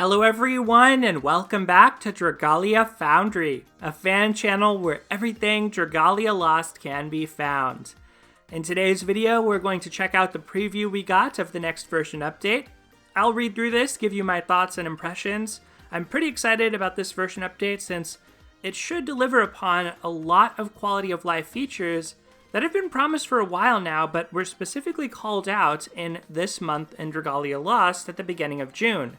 Hello everyone and welcome back to Dragalia Foundry, a fan channel where everything Dragalia Lost can be found. In today's video, we're going to check out the preview we got of the next version update. I'll read through this, give you my thoughts and impressions. I'm pretty excited about this version update since it should deliver upon a lot of quality of life features that have been promised for a while now, but were specifically called out in this month in Dragalia Lost at the beginning of June.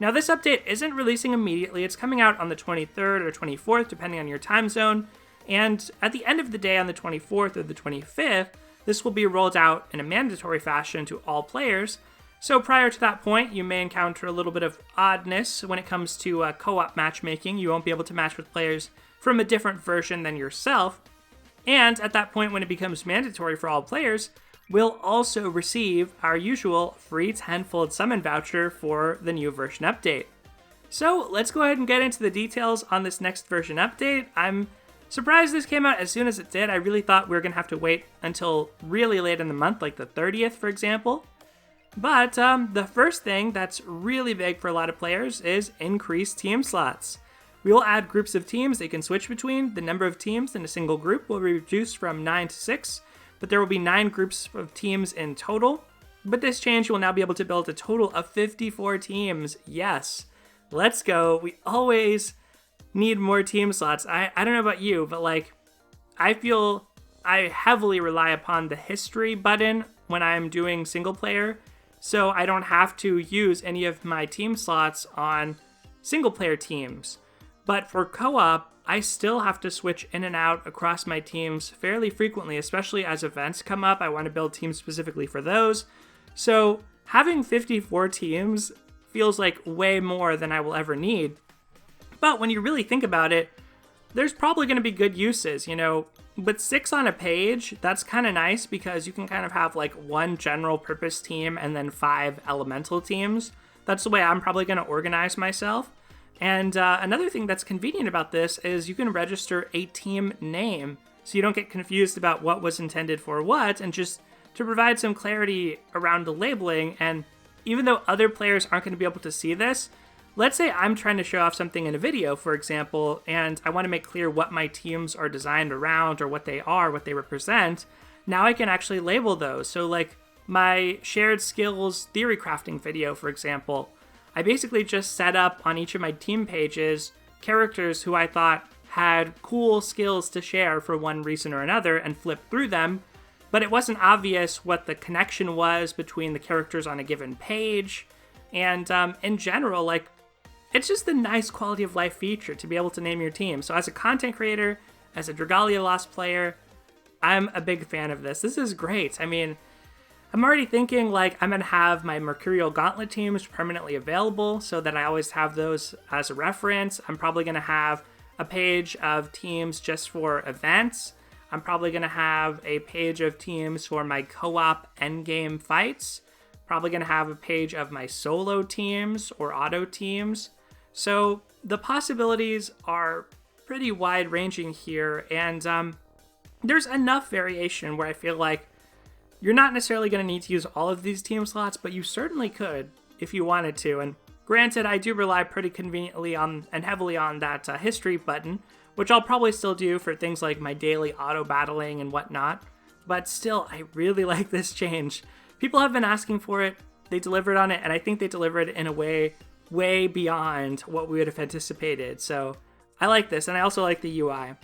Now, this update isn't releasing immediately. It's coming out on the 23rd or 24th, depending on your time zone. And at the end of the day, on the 24th or the 25th, this will be rolled out in a mandatory fashion to all players. So prior to that point, you may encounter a little bit of oddness when it comes to co-op matchmaking. You won't be able to match with players from a different version than yourself. And at that point, when it becomes mandatory for all players, we'll also receive our usual free 10-fold summon voucher for the new version update. So let's go ahead and get into the details on this next version update. I'm surprised this came out as soon as it did. I really thought we were going to have to wait until really late in the month, like the 30th, for example. But the first thing that's really big for a lot of players is increased team slots. We will add groups of teams they can switch between. The number of teams in a single group will be reduced from 9 to 6. But there will be 9 groups of teams in total. But this change, you will now be able to build a total of 54 teams. Yes, let's go. We always need more team slots. I don't know about you, but I feel I heavily rely upon the history button when I'm doing single player. So I don't have to use any of my team slots on single player teams. But for co-op, I still have to switch in and out across my teams fairly frequently, especially as events come up. I want to build teams specifically for those. So having 54 teams feels like way more than I will ever need. But when you really think about it, there's probably going to be good uses, With 6 on a page, that's kind of nice because you can kind of have one general purpose team and then 5 elemental teams. That's the way I'm probably going to organize myself. And another thing that's convenient about this is you can register a team name so you don't get confused about what was intended for what, and just to provide some clarity around the labeling. And even though other players aren't going to be able to see this, let's say I'm trying to show off something in a video, for example, and I want to make clear what my teams are designed around or what they are, what they represent. Now I can actually label those. So my shared skills theory crafting video, for example, I basically just set up on each of my team pages characters who I thought had cool skills to share for one reason or another and flipped through them, but it wasn't obvious what the connection was between the characters on a given page. And in general, it's just a nice quality of life feature to be able to name your team. So as a content creator, as a Dragalia Lost player, I'm a big fan of this. This is great. I mean, I'm already thinking I'm going to have my Mercurial Gauntlet teams permanently available so that I always have those as a reference. I'm probably going to have a page of teams just for events. I'm probably going to have a page of teams for my co-op endgame fights. Probably going to have a page of my solo teams or auto teams. So the possibilities are pretty wide-ranging here, and there's enough variation where I feel like you're not necessarily going to need to use all of these team slots, but you certainly could if you wanted to. And granted, I do rely pretty conveniently on and heavily on that history button, which I'll probably still do for things like my daily auto battling and whatnot. But still, I really like this change. People have been asking for it. They delivered on it, and I think they delivered in a way way beyond what we would have anticipated. So I like this, and I also like the UI.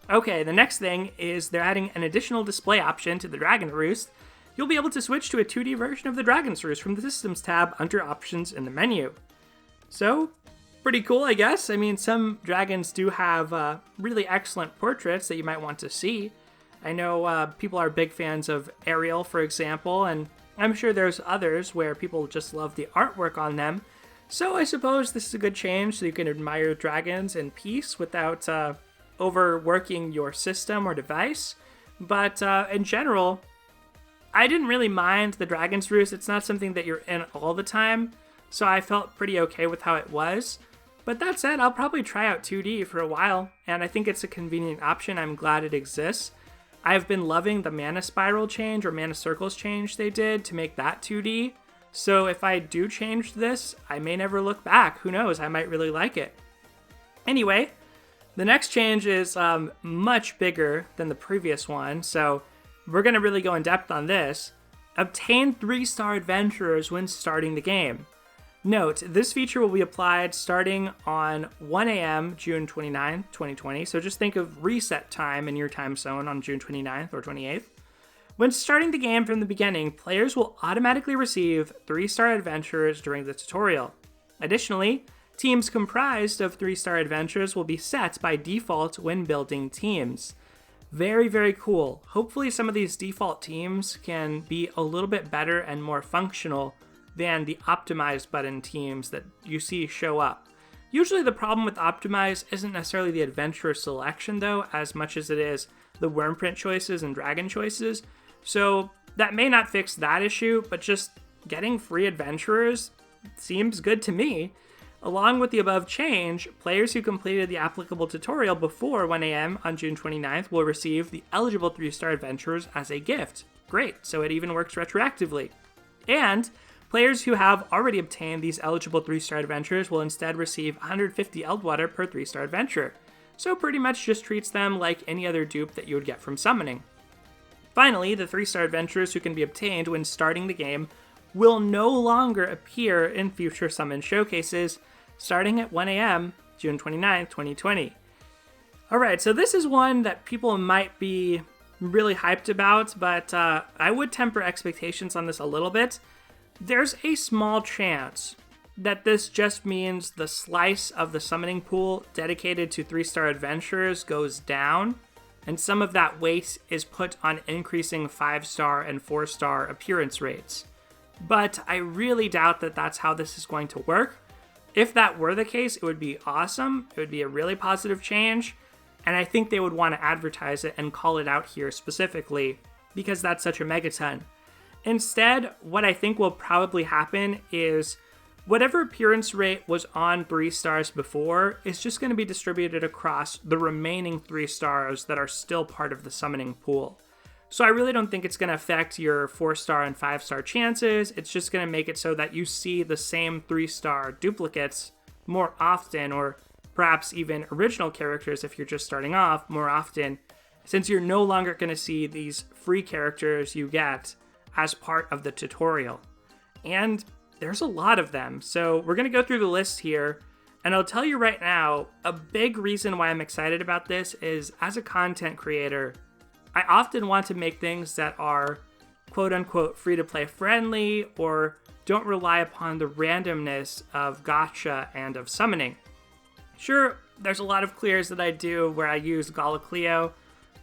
Okay, the next thing is they're adding an additional display option to the Dragon Roost. You'll be able to switch to a 2D version of the Dragon's Roost from the Systems tab under Options in the menu. So, pretty cool, I guess. I mean, some dragons do have really excellent portraits that you might want to see. I know people are big fans of Ariel, for example, and I'm sure there's others where people just love the artwork on them. So I suppose this is a good change so you can admire dragons in peace without overworking your system or device. But in general, I didn't really mind the Dragon's Roost. It's not something that you're in all the time, so I felt pretty okay with how it was. But that said, I'll probably try out 2D for a while, and I think it's a convenient option. I'm glad it exists. I've been loving the mana spiral change or mana circles change they did to make that 2D. So if I do change this, I may never look back. Who knows? I might really like it. Anyway, the next change is much bigger than the previous one, so we're going to really go in depth on this. Obtain 3-star adventurers when starting the game. Note, this feature will be applied starting on 1 a.m. June 29, 2020, so just think of reset time in your time zone on June 29th or 28th. When starting the game from the beginning, players will automatically receive 3-star adventurers during the tutorial. Additionally, teams comprised of 3-star adventurers will be set by default when building teams. Very, very cool. Hopefully some of these default teams can be a little bit better and more functional than the optimized button teams that you see show up. Usually the problem with optimize isn't necessarily the adventurer selection though, as much as it is the wormprint choices and dragon choices. So that may not fix that issue, but just getting free adventurers seems good to me. Along with the above change, players who completed the applicable tutorial before 1 a.m. on June 29th will receive the eligible 3-star adventurers as a gift. Great, so it even works retroactively. And players who have already obtained these eligible 3-star adventurers will instead receive 150 Eldwater per 3-star adventurer. So pretty much just treats them like any other dupe that you would get from summoning. Finally, the 3-star adventurers who can be obtained when starting the game will no longer appear in future summon showcases starting at 1 a.m. June 29, 2020. Alright, so this is one that people might be really hyped about, but I would temper expectations on this a little bit. There's a small chance that this just means the slice of the summoning pool dedicated to 3-star adventurers goes down, and some of that weight is put on increasing 5-star and 4-star appearance rates. But I really doubt that that's how this is going to work. If that were the case, it would be awesome. It would be a really positive change, and I think they would want to advertise it and call it out here specifically because that's such a megaton. Instead, what I think will probably happen is whatever appearance rate was on 3 stars before is just going to be distributed across the remaining 3 stars that are still part of the summoning pool. So I really don't think it's going to affect your 4-star and 5-star chances. It's just going to make it so that you see the same 3-star duplicates more often, or perhaps even original characters if you're just starting off more often, since you're no longer going to see these free characters you get as part of the tutorial. And there's a lot of them, so we're going to go through the list here, and I'll tell you right now, a big reason why I'm excited about this is, as a content creator, I often want to make things that are quote-unquote free-to-play friendly, or don't rely upon the randomness of gacha and of summoning. Sure, there's a lot of clears that I do where I use Gala Cleo.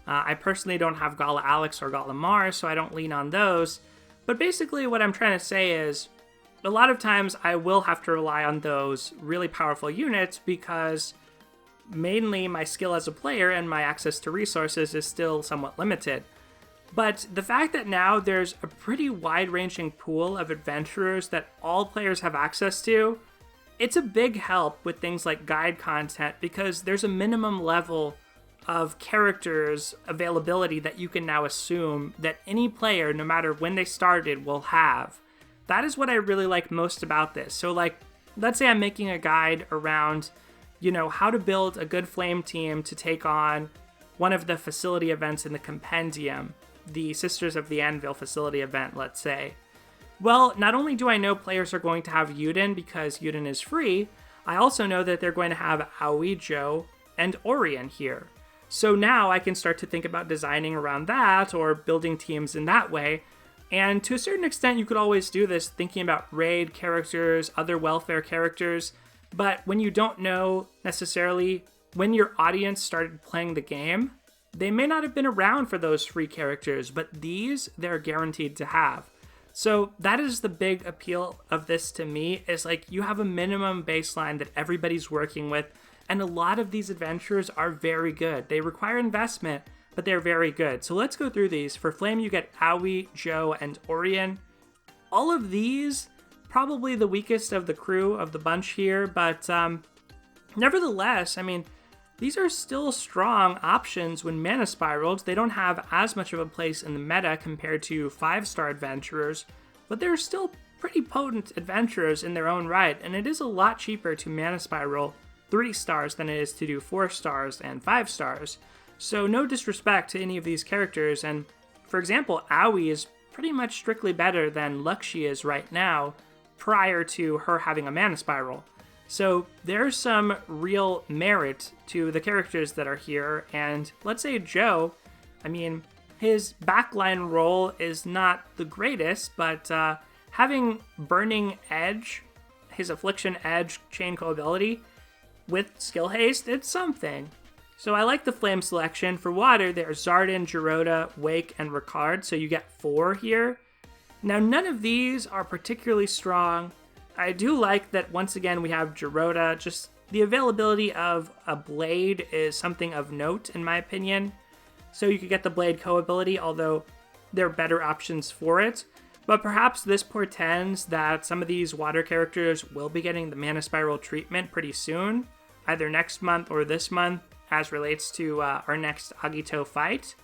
I personally don't have Gala Alex or Gala Mars, so I don't lean on those, but basically what I'm trying to say is, a lot of times I will have to rely on those really powerful units because mainly my skill as a player and my access to resources is still somewhat limited. But the fact that now there's a pretty wide-ranging pool of adventurers that all players have access to, it's a big help with things like guide content because there's a minimum level of characters availability that you can now assume that any player, no matter when they started, will have. That is what I really like most about this. So like, let's say I'm making a guide around, how to build a good flame team to take on one of the facility events in the compendium, the Sisters of the Anvil facility event, let's say. Well, not only do I know players are going to have Yuden because Yuden is free, I also know that they're going to have Aoi, Joe, and Orion here. So now I can start to think about designing around that or building teams in that way. And to a certain extent, you could always do this thinking about raid characters, other welfare characters, but when you don't know necessarily when your audience started playing the game, they may not have been around for those free characters, but these they're guaranteed to have. So that is the big appeal of this to me, is like you have a minimum baseline that everybody's working with, and a lot of these adventurers are very good. They require investment, but they're very good. So let's go through these. For Flame, you get Aoi, Joe, and Orion. All of these, probably the weakest of the crew of the bunch here, but nevertheless, I mean, these are still strong options when mana spiraled. They don't have as much of a place in the meta compared to 5-star adventurers, but they're still pretty potent adventurers in their own right, and it is a lot cheaper to mana spiral 3 stars than it is to do 4 stars and 5 stars. So no disrespect to any of these characters, and for example, Aoi is pretty much strictly better than Luxi is right now, prior to her having a mana spiral. So there's some real merit to the characters that are here, and let's say Joe, I mean, his backline role is not the greatest, but having Burning Edge, his Affliction Edge chain co-ability, with Skill Haste, it's something. So I like the Flame selection. For water, there's Zardan, Giroda, Wake, and Ricard, so you get 4 here. Now, none of these are particularly strong. I do like that, once again, we have Giroda. Just the availability of a Blade is something of note, in my opinion. So you could get the Blade co-ability, although there are better options for it. But perhaps this portends that some of these water characters will be getting the Mana Spiral treatment pretty soon, either next month or this month, as relates to our next Agito fight.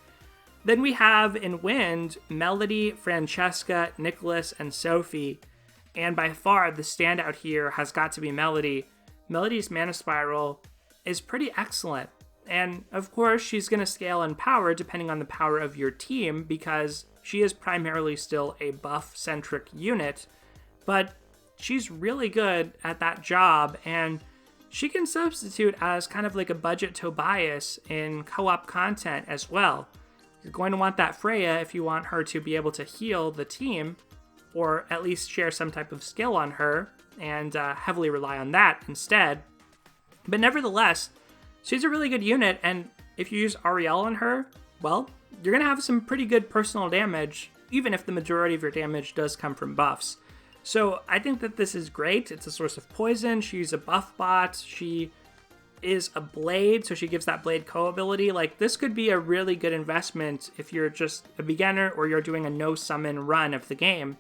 Then we have in Wind, Melody, Francesca, Nicholas, and Sophie. And by far, the standout here has got to be Melody. Melody's Mana Spiral is pretty excellent. And of course, she's going to scale in power depending on the power of your team, because she is primarily still a buff-centric unit. But she's really good at that job, and she can substitute as kind of like a budget Tobias in co-op content as well. You're going to want that Freya if you want her to be able to heal the team, or at least share some type of skill on her, and heavily rely on that instead. But nevertheless, she's a really good unit, and if you use Ariel on her, well, you're going to have some pretty good personal damage, even if the majority of your damage does come from buffs. So I think that this is great. It's a source of poison. She's a buff bot. She is a blade, so she gives that blade co-ability. Like, this could be a really good investment if you're just a beginner or you're doing a no-summon run of the game.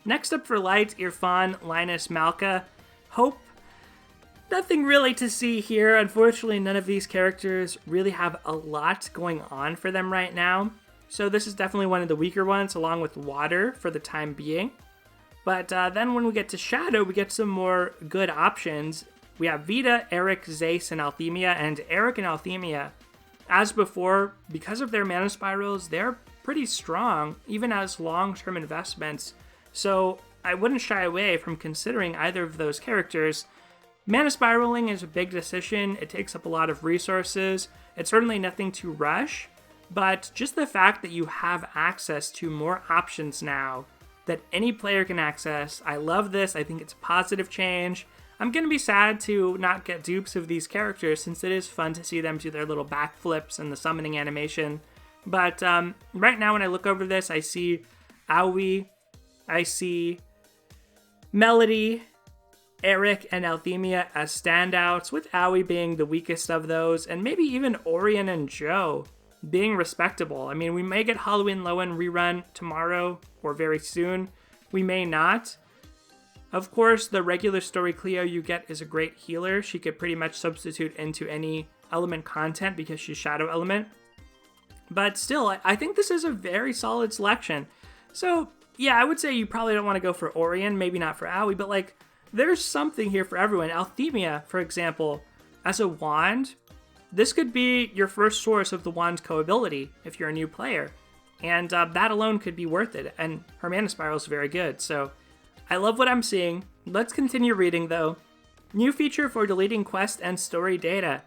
Next up for Light, Irfan, Linus, Malka, Hope. Nothing really to see here. Unfortunately, none of these characters really have a lot going on for them right now. So this is definitely one of the weaker ones, along with Water for the time being. But then when we get to Shadow, we get some more good options. We have Vita, Eric, Zace, and Althemia. And Eric and Althemia, as before, because of their mana spirals, they're pretty strong, even as long-term investments. So I wouldn't shy away from considering either of those characters. Mana spiraling is a big decision. It takes up a lot of resources. It's certainly nothing to rush, but just the fact that you have access to more options now that any player can access, I love this. I think it's a positive change. I'm going to be sad to not get dupes of these characters, since it is fun to see them do their little backflips and the summoning animation. But right now when I look over this, I see Aoi, I see Melody, Eric, and Althemia as standouts, with Aoi being the weakest of those, and maybe even Orion and Joe being respectable. I mean, we may get Halloween Lowen rerun tomorrow or very soon. We may not. Of course, the regular story Cleo you get is a great healer. She could pretty much substitute into any element content because she's Shadow Element. But still, I think this is a very solid selection. So, yeah, I would say you probably don't want to go for Orion, maybe not for Aoi, but like, there's something here for everyone. Althemia, for example, as a wand, this could be your first source of the wand co-ability if you're a new player. And that alone could be worth it. And her mana spiral is very good. So I love what I'm seeing. Let's continue reading though. New feature for deleting quest and story data.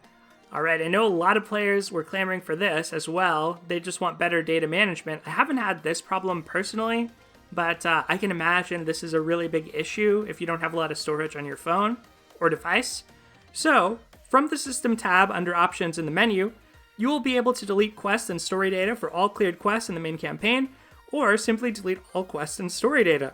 Alright, I know a lot of players were clamoring for this as well. They just want better data management. I haven't had this problem personally, but I can imagine this is a really big issue if you don't have a lot of storage on your phone or device. So, from the System tab under Options in the menu, you will be able to delete quests and story data for all cleared quests in the main campaign, or simply delete all quests and story data.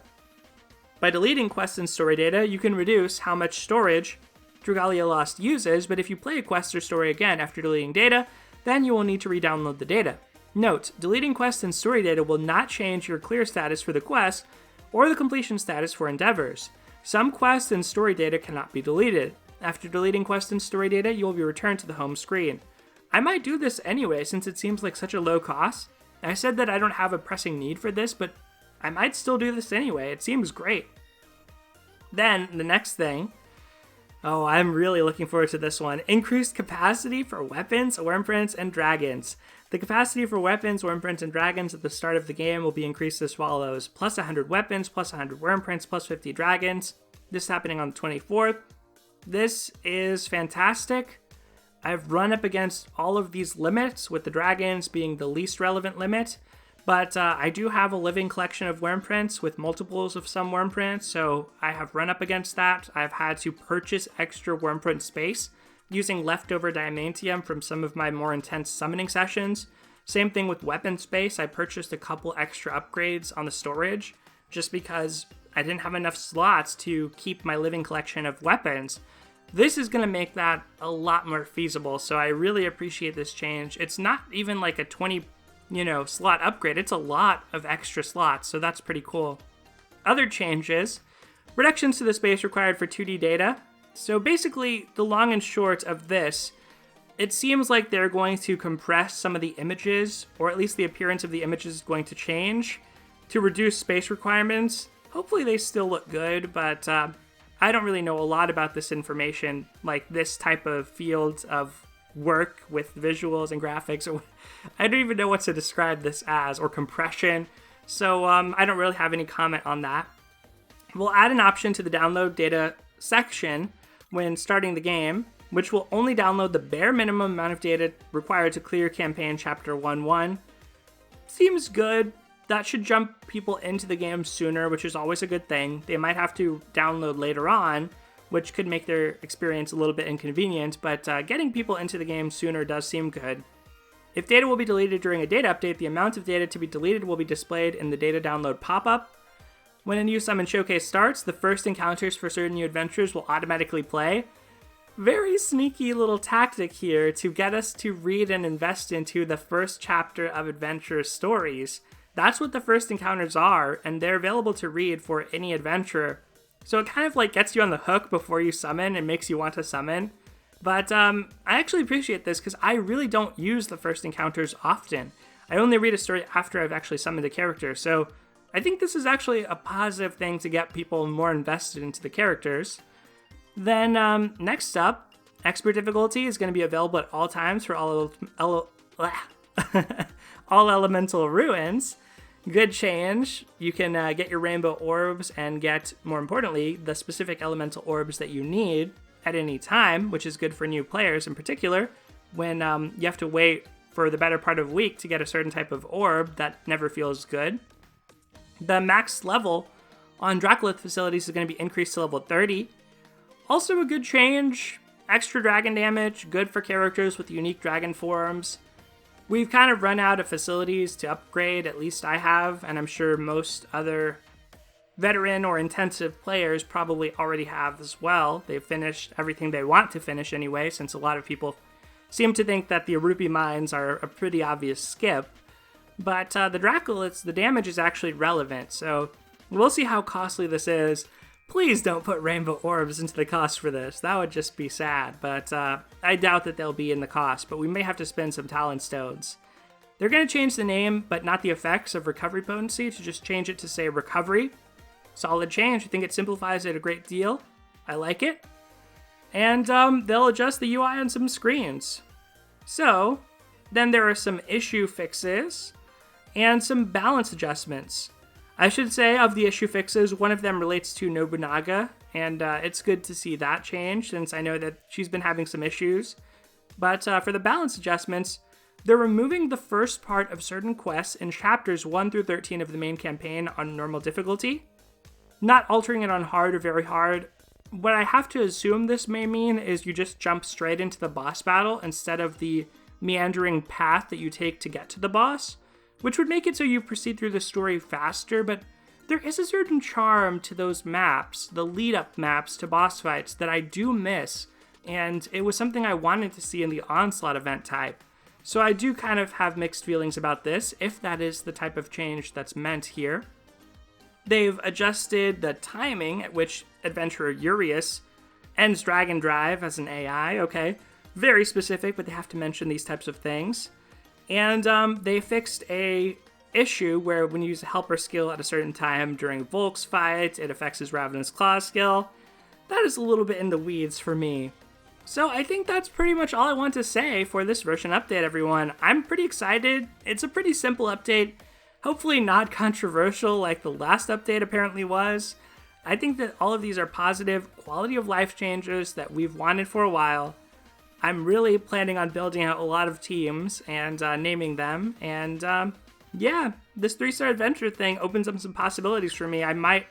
By deleting quests and story data, you can reduce how much storage Dragalia Lost uses, but if you play a quest or story again after deleting data, then you will need to re-download the data. Note, deleting quests and story data will not change your clear status for the quest or the completion status for endeavors. Some quests and story data cannot be deleted. After deleting quests and story data, you will be returned to the home screen. I might do this anyway since it seems like such a low cost. I said that I don't have a pressing need for this, but I might still do this anyway. It seems great. Then the next thing, oh, I'm really looking forward to this one. Increased capacity for weapons, wormprints, and dragons. The capacity for weapons, wormprints, and dragons at the start of the game will be increased as follows. Plus 100 weapons, plus 100 wormprints, plus 50 dragons. This is happening on the 24th. This is fantastic. I've run up against all of these limits, with the dragons being the least relevant limit. But I do have a living collection of wormprints with multiples of some wormprints, so I have run up against that. I've had to purchase extra wormprint space using leftover diamantium from some of my more intense summoning sessions. Same thing with weapon space. I purchased a couple extra upgrades on the storage just because I didn't have enough slots to keep my living collection of weapons. This is going to make that a lot more feasible, so I really appreciate this change. It's not even like a 20 slot upgrade. It's a lot of extra slots, so that's pretty cool. Other changes, reductions to the space required for 2D data. So basically, the long and short of this, it seems like they're going to compress some of the images, or at least the appearance of the images is going to change to reduce space requirements. Hopefully they still look good, but I don't really know a lot about this information, like this type of field of work with visuals and graphics, or I don't even know what to describe this as, or compression, so I don't really have any comment on that. We'll add an option to the download data section when starting the game, which will only download the bare minimum amount of data required to clear campaign chapter 1-1. Seems good. That should jump people into the game sooner, which is always a good thing. They might have to download later on, which could make their experience a little bit inconvenient, but getting people into the game sooner does seem good. If data will be deleted during a data update, the amount of data to be deleted will be displayed in the data download pop-up. When a new summon showcase starts, the first encounters for certain new adventures will automatically play. Very sneaky little tactic here to get us to read and invest into the first chapter of adventure stories. That's what the first encounters are, and they're available to read for any adventurer. So it kind of like gets you on the hook before you summon and makes you want to summon. But I actually appreciate this because I really don't use the first encounters often. I only read a story after I've actually summoned a character. So I think this is actually a positive thing to get people more invested into the characters. Then next up, expert difficulty is going to be available at all times for all elemental ruins. Good change. You can get your rainbow orbs and get, more importantly, the specific elemental orbs that you need at any time, which is good for new players in particular, when you have to wait for the better part of a week to get a certain type of orb that never feels good. The max level on Dragalia facilities is going to be increased to level 30. Also a good change. Extra dragon damage, good for characters with unique dragon forms. We've kind of run out of facilities to upgrade, at least I have, and I'm sure most other veteran or intensive players probably already have as well. They've finished everything they want to finish anyway, since a lot of people seem to think that the Rupee mines are a pretty obvious skip. But the Dragalia, the damage is actually relevant, so we'll see how costly this is. Please don't put rainbow orbs into the cost for this. That would just be sad, but I doubt that they'll be in the cost, but we may have to spend some talent stones. They're going to change the name, but not the effects of recovery potency, to just change it to say recovery. Solid change. I think it simplifies it a great deal. I like it. And they'll adjust the UI on some screens. So, then there are some issue fixes and some balance adjustments. I should say, of the issue fixes, one of them relates to Nobunaga, and it's good to see that change, since I know that she's been having some issues. But for the balance adjustments, they're removing the first part of certain quests in chapters 1 through 13 of the main campaign on normal difficulty, not altering it on hard or very hard. What I have to assume this may mean is you just jump straight into the boss battle instead of the meandering path that you take to get to the boss, which would make it so you proceed through the story faster, but there is a certain charm to those maps, the lead-up maps to boss fights, that I do miss, and it was something I wanted to see in the Onslaught event type. So I do kind of have mixed feelings about this, if that is the type of change that's meant here. They've adjusted the timing at which adventurer Urius ends Dragon Drive as an AI, okay, very specific, but they have to mention these types of things. And they fixed a issue where when you use a helper skill at a certain time during Volk's fight, it affects his Ravenous Claw skill. That is a little bit in the weeds for me. So I think that's pretty much all I want to say for this version update, everyone. I'm pretty excited. It's a pretty simple update. Hopefully not controversial like the last update apparently was. I think that all of these are positive quality of life changes that we've wanted for a while. I'm really planning on building out a lot of teams and naming them. And yeah, this 3-star adventure thing opens up some possibilities for me. I might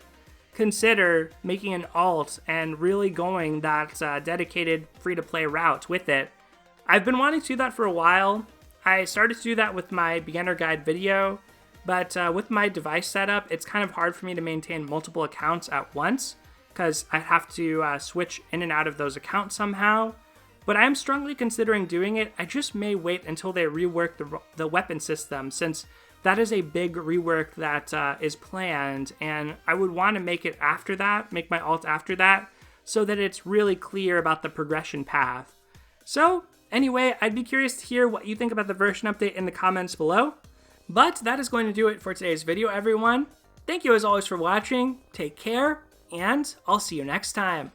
consider making an alt and really going that dedicated free-to-play route with it. I've been wanting to do that for a while. I started to do that with my beginner guide video, but with my device setup, it's kind of hard for me to maintain multiple accounts at once because I have to switch in and out of those accounts somehow. But I am strongly considering doing it. I just may wait until they rework the weapon system, since that is a big rework that is planned, and I would want to make it after that, make my alt after that, so that it's really clear about the progression path. So, anyway, I'd be curious to hear what you think about the version update in the comments below. But that is going to do it for today's video, everyone. Thank you as always for watching, take care, and I'll see you next time.